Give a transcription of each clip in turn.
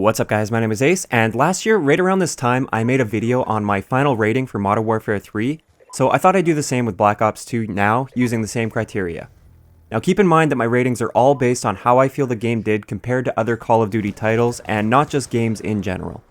What's up guys, my name is Ace, and last year, right around this time, I made a video on my final rating for Modern Warfare 3, so I thought I'd do the same with Black Ops 2 now, using the same criteria. Now keep in mind that my ratings are all based on how I feel the game did compared to other Call of Duty titles, and not just games in general.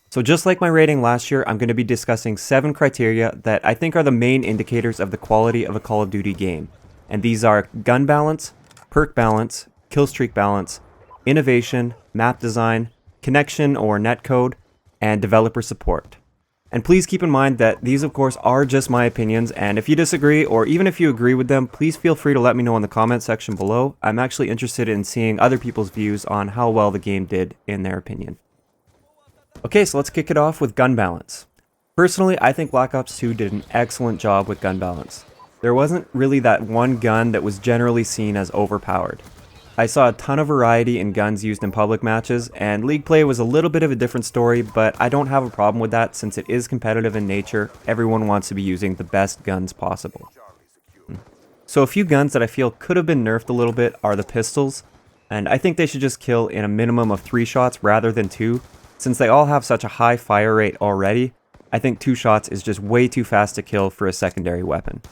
So just like my rating last year, I'm going to be discussing 7 criteria that I think are the main indicators of the quality of a Call of Duty game. And these are gun balance, perk balance, killstreak balance, innovation, map design, connection or netcode, and developer support. And please keep in mind that these of course are just my opinions, and if you disagree or even if you agree with them, please feel free to let me know in the comment section below. I'm actually interested in seeing other people's views on how well the game did in their opinion. Okay, so let's kick it off with gun balance. Personally, I think Black Ops 2 did an excellent job with gun balance. There wasn't really that one gun that was generally seen as overpowered. I saw a ton of variety in guns used in public matches, and League play was a little bit of a different story, but I don't have a problem with that since it is competitive in nature. Everyone wants to be using the best guns possible. So a few guns that I feel could have been nerfed a little bit are the pistols, and I think they should just kill in a minimum of 3 shots rather than 2, since they all have such a high fire rate already. I think 2 shots is just way too fast to kill for a secondary weapon.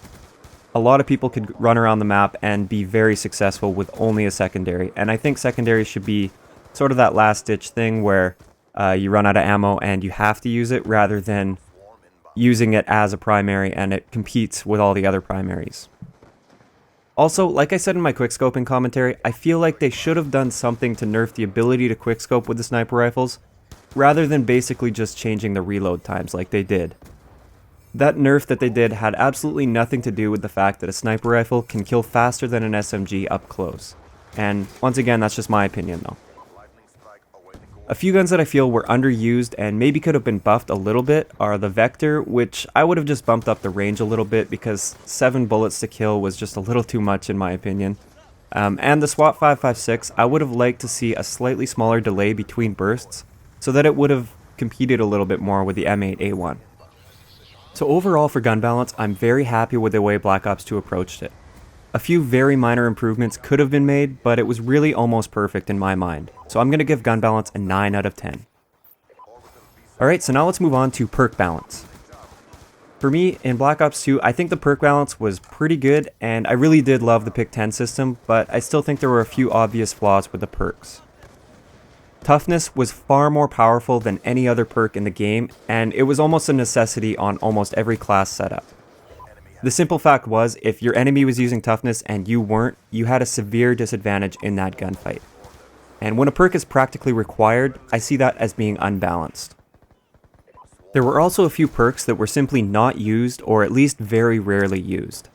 A lot of people could run around the map and be very successful with only a secondary, and I think secondary should be sort of that last ditch thing where you run out of ammo and you have to use it rather than using it as a primary and it competes with all the other primaries. Also, like I said in my quickscoping commentary, I feel like they should have done something to nerf the ability to quickscope with the sniper rifles, rather than basically just changing the reload times like they did. That nerf that they did had absolutely nothing to do with the fact that a sniper rifle can kill faster than an SMG up close. And once again, that's just my opinion though. A few guns that I feel were underused and maybe could have been buffed a little bit are the Vector, which I would have just bumped up the range a little bit because 7 bullets to kill was just a little too much in my opinion. And the SWAT 5.56, I would have liked to see a slightly smaller delay between bursts so that it would have competed a little bit more with the M8A1. So overall for gun balance, I'm very happy with the way Black Ops 2 approached it. A few very minor improvements could have been made, but it was really almost perfect in my mind. So I'm going to give gun balance a 9 out of 10. Alright, so now let's move on to perk balance. For me, in Black Ops 2, I think the perk balance was pretty good, and I really did love the pick 10 system, but I still think there were a few obvious flaws with the perks. Toughness was far more powerful than any other perk in the game, and it was almost a necessity on almost every class setup. The simple fact was, if your enemy was using toughness and you weren't, you had a severe disadvantage in that gunfight. And when a perk is practically required, I see that as being unbalanced. There were also a few perks that were simply not used, or at least very rarely used.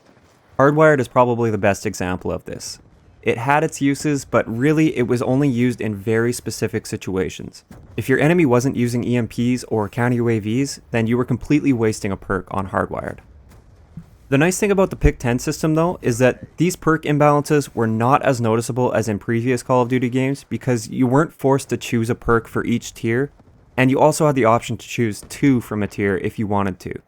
Hardwired is probably the best example of this. It had its uses, but really it was only used in very specific situations. If your enemy wasn't using EMPs or counter UAVs, then you were completely wasting a perk on Hardwired. The nice thing about the pick 10 system though, is that these perk imbalances were not as noticeable as in previous Call of Duty games because you weren't forced to choose a perk for each tier, and you also had the option to choose 2 from a tier if you wanted to.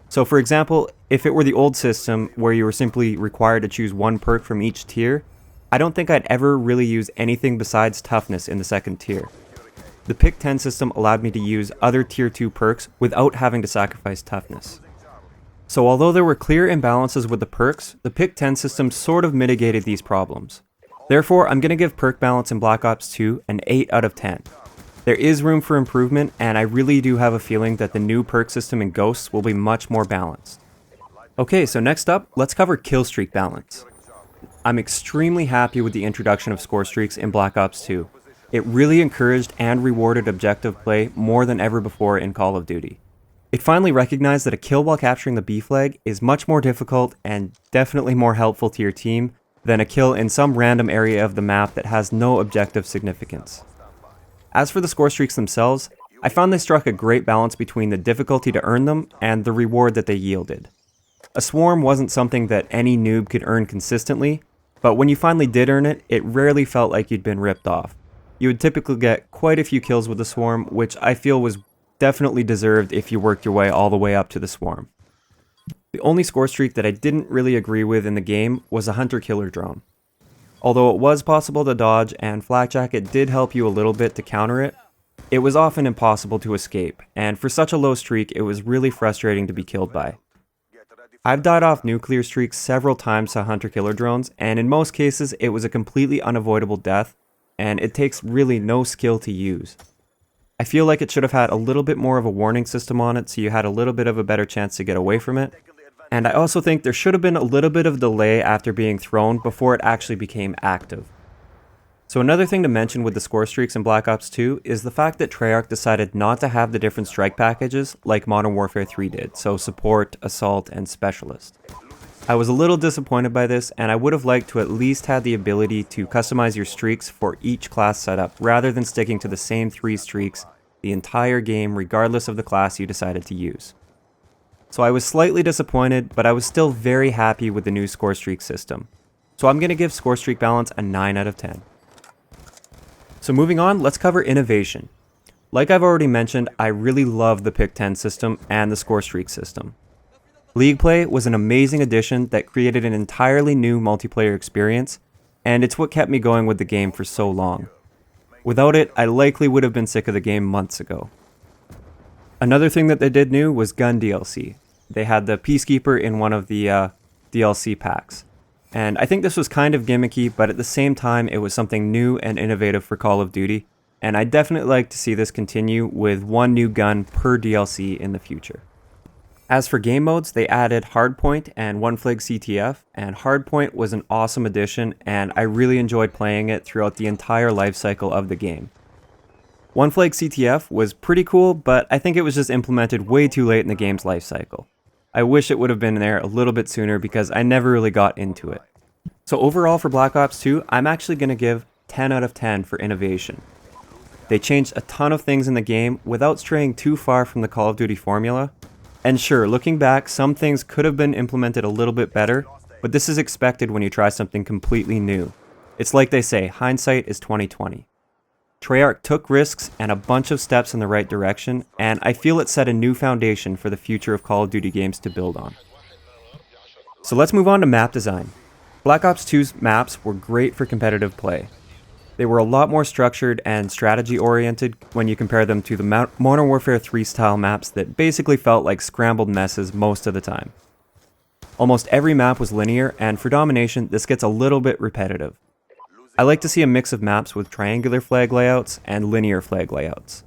So for example, if it were the old system where you were simply required to choose 1 perk from each tier, I don't think I'd ever really use anything besides toughness in the second tier. The pick 10 system allowed me to use other tier 2 perks without having to sacrifice toughness. So although there were clear imbalances with the perks, the pick 10 system sort of mitigated these problems. Therefore, I'm going to give perk balance in Black Ops 2 an 8 out of 10. There is room for improvement, and I really do have a feeling that the new perk system in Ghosts will be much more balanced. Okay, so next up, let's cover Killstreak Balance. I'm extremely happy with the introduction of score streaks in Black Ops 2. It really encouraged and rewarded objective play more than ever before in Call of Duty. It finally recognized that a kill while capturing the B flag is much more difficult and definitely more helpful to your team than a kill in some random area of the map that has no objective significance. As for the score streaks themselves, I found they struck a great balance between the difficulty to earn them and the reward that they yielded. A swarm wasn't something that any noob could earn consistently, but when you finally did earn it, it rarely felt like you'd been ripped off. You would typically get quite a few kills with the swarm, which I feel was definitely deserved if you worked your way all the way up to the swarm. The only score streak that I didn't really agree with in the game was a hunter-killer drone. Although it was possible to dodge and Flak Jacket did help you a little bit to counter it, it was often impossible to escape, and for such a low streak it was really frustrating to be killed by. I've died off nuclear streaks several times to hunter-killer drones, and in most cases it was a completely unavoidable death, and it takes really no skill to use. I feel like it should have had a little bit more of a warning system on it so you had a little bit of a better chance to get away from it, and I also think there should have been a little bit of delay after being thrown before it actually became active. So another thing to mention with the score streaks in Black Ops 2 is the fact that Treyarch decided not to have the different strike packages like Modern Warfare 3 did, so support, assault, and specialist. I was a little disappointed by this, and I would have liked to at least have the ability to customize your streaks for each class setup rather than sticking to the same 3 streaks the entire game regardless of the class you decided to use. So I was slightly disappointed, but I was still very happy with the new score streak system. So I'm going to give Killstreak Balance a 9 out of 10. So moving on, let's cover innovation. Like I've already mentioned, I really love the Pick 10 system and the score streak system. League Play was an amazing addition that created an entirely new multiplayer experience, and it's what kept me going with the game for so long. Without it, I likely would have been sick of the game months ago. Another thing that they did new was gun DLC. They had the Peacekeeper in one of the DLC packs. And I think this was kind of gimmicky, but at the same time it was something new and innovative for Call of Duty, and I'd definitely like to see this continue with one new gun per DLC in the future. As for game modes, they added Hardpoint and One Flag CTF, and Hardpoint was an awesome addition, and I really enjoyed playing it throughout the entire life cycle of the game. One Flag CTF was pretty cool, but I think it was just implemented way too late in the game's life cycle. I wish it would have been there a little bit sooner because I never really got into it. So overall for Black Ops 2, I'm actually going to give 10 out of 10 for innovation. They changed a ton of things in the game without straying too far from the Call of Duty formula. And sure, looking back, some things could have been implemented a little bit better, but this is expected when you try something completely new. It's like they say, hindsight is 20/20. Treyarch took risks and a bunch of steps in the right direction, and I feel it set a new foundation for the future of Call of Duty games to build on. So let's move on to map design. Black Ops 2's maps were great for competitive play. They were a lot more structured and strategy oriented when you compare them to the Modern Warfare 3 style maps that basically felt like scrambled messes most of the time. Almost every map was linear, and for domination this gets a little bit repetitive. I like to see a mix of maps with triangular flag layouts and linear flag layouts.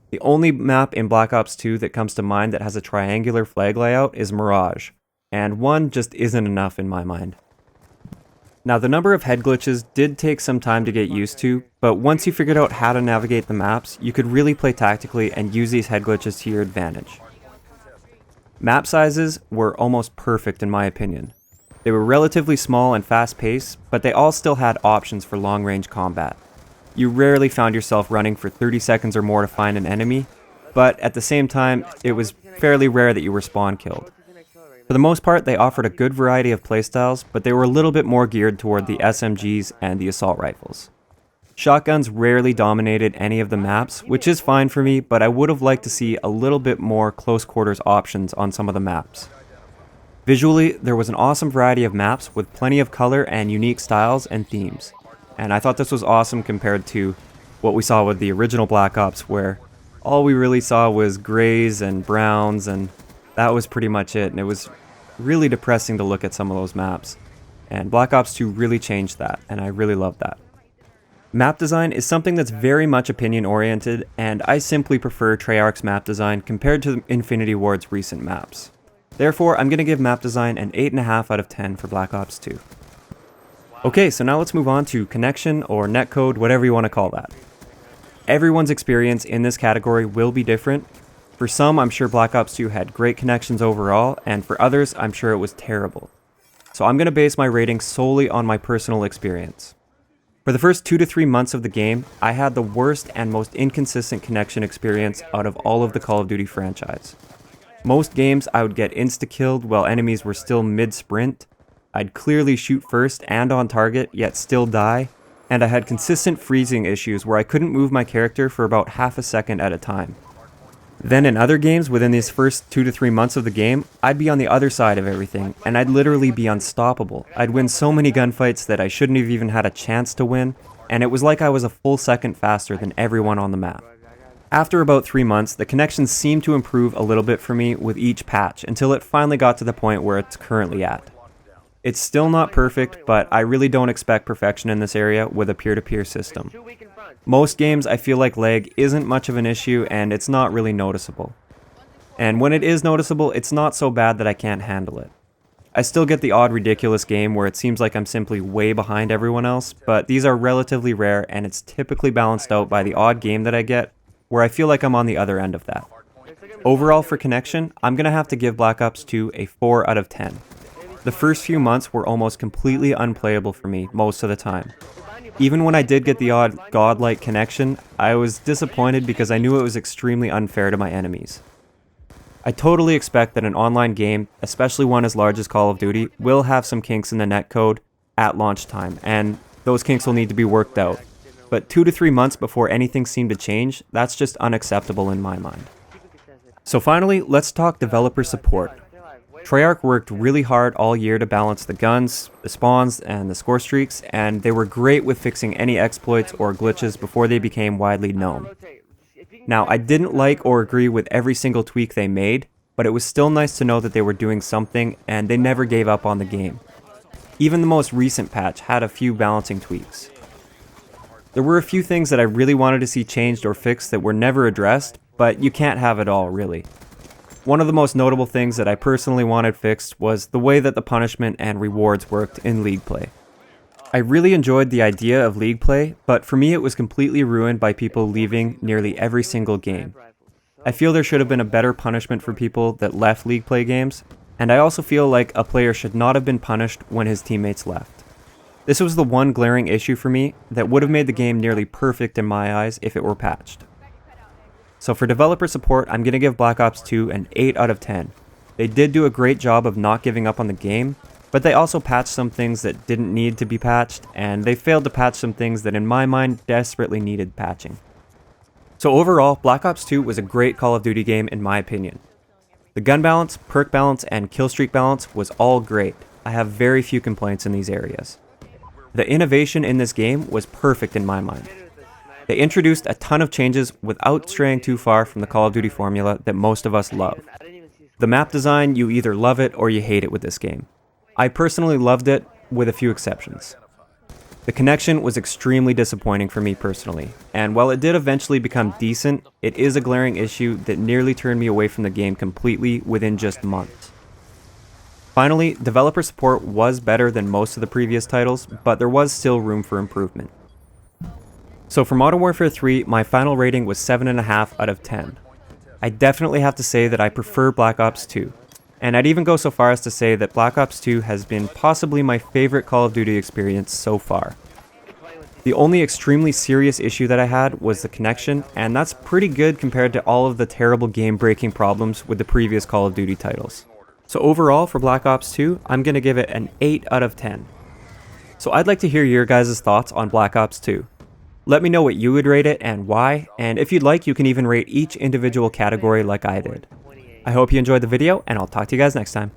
The only map in Black Ops 2 that comes to mind that has a triangular flag layout is Mirage, and one just isn't enough in my mind. Now the number of head glitches did take some time to get used to, but once you figured out how to navigate the maps, you could really play tactically and use these head glitches to your advantage. Map sizes were almost perfect in my opinion. They were relatively small and fast-paced, but they all still had options for long-range combat. You rarely found yourself running for 30 seconds or more to find an enemy, but at the same time, it was fairly rare that you were spawn killed. For the most part, they offered a good variety of playstyles, but they were a little bit more geared toward the SMGs and the assault rifles. Shotguns rarely dominated any of the maps, which is fine for me, but I would have liked to see a little bit more close quarters options on some of the maps. Visually, there was an awesome variety of maps with plenty of color and unique styles and themes, and I thought this was awesome compared to what we saw with the original Black Ops, where all we really saw was grays and browns, and that was pretty much it, and it was really depressing to look at some of those maps. And Black Ops 2 really changed that, and I really loved that. Map design is something that's very much opinion oriented, and I simply prefer Treyarch's map design compared to Infinity Ward's recent maps. Therefore, I'm going to give map design an 8.5 out of 10 for Black Ops 2. Okay, so now let's move on to connection or netcode, whatever you want to call that. Everyone's experience in this category will be different. For some, I'm sure Black Ops 2 had great connections overall, and for others, I'm sure it was terrible. So I'm going to base my rating solely on my personal experience. For the first 2 to 3 months of the game, I had the worst and most inconsistent connection experience out of all of the Call of Duty franchise. Most games I would get insta-killed while enemies were still mid-sprint, I'd clearly shoot first and on target yet still die, and I had consistent freezing issues where I couldn't move my character for about half a second at a time. Then in other games, within these first 2 to 3 months of the game, I'd be on the other side of everything, and I'd literally be unstoppable. I'd win so many gunfights that I shouldn't have even had a chance to win, and it was like I was a full second faster than everyone on the map. After about 3 months, the connection seemed to improve a little bit for me with each patch, until it finally got to the point where it's currently at. It's still not perfect, but I really don't expect perfection in this area with a peer-to-peer system. Most games I feel like lag isn't much of an issue and it's not really noticeable. And when it is noticeable, it's not so bad that I can't handle it. I still get the odd ridiculous game where it seems like I'm simply way behind everyone else, but these are relatively rare and it's typically balanced out by the odd game that I get where I feel like I'm on the other end of that. Overall for connection, I'm gonna have to give Black Ops 2 a 4 out of 10. The first few months were almost completely unplayable for me most of the time. Even when I did get the odd godlike connection, I was disappointed because I knew it was extremely unfair to my enemies. I totally expect that an online game, especially one as large as Call of Duty, will have some kinks in the netcode at launch time, and those kinks will need to be worked out. But 2 to 3 months before anything seemed to change, that's just unacceptable in my mind. So finally, let's talk developer support. Treyarch worked really hard all year to balance the guns, the spawns, and the score streaks, and they were great with fixing any exploits or glitches before they became widely known. Now, I didn't like or agree with every single tweak they made, but it was still nice to know that they were doing something and they never gave up on the game. Even the most recent patch had a few balancing tweaks. There were a few things that I really wanted to see changed or fixed that were never addressed, but you can't have it all, really. One of the most notable things that I personally wanted fixed was the way that the punishment and rewards worked in League play. I really enjoyed the idea of League play, but for me it was completely ruined by people leaving nearly every single game. I feel there should have been a better punishment for people that left League play games, and I also feel like a player should not have been punished when his teammates left. This was the one glaring issue for me that would have made the game nearly perfect in my eyes if it were patched. So for developer support, I'm going to give Black Ops 2 an 8 out of 10. They did do a great job of not giving up on the game, but they also patched some things that didn't need to be patched, and they failed to patch some things that in my mind desperately needed patching. So overall, Black Ops 2 was a great Call of Duty game in my opinion. The gun balance, perk balance, and killstreak balance was all great. I have very few complaints in these areas. The innovation in this game was perfect in my mind. They introduced a ton of changes without straying too far from the Call of Duty formula that most of us love. The map design, you either love it or you hate it with this game. I personally loved it, with a few exceptions. The connection was extremely disappointing for me personally, and while it did eventually become decent, it is a glaring issue that nearly turned me away from the game completely within just months. Finally, developer support was better than most of the previous titles, but there was still room for improvement. So for Modern Warfare 3, my final rating was 7.5 out of 10. I definitely have to say that I prefer Black Ops 2, and I'd even go so far as to say that Black Ops 2 has been possibly my favorite Call of Duty experience so far. The only extremely serious issue that I had was the connection, and that's pretty good compared to all of the terrible game-breaking problems with the previous Call of Duty titles. So overall, for Black Ops 2, I'm going to give it an 8 out of 10. So I'd like to hear your guys' thoughts on Black Ops 2. Let me know what you would rate it and why, and if you'd like, you can even rate each individual category like I did. I hope you enjoyed the video, and I'll talk to you guys next time.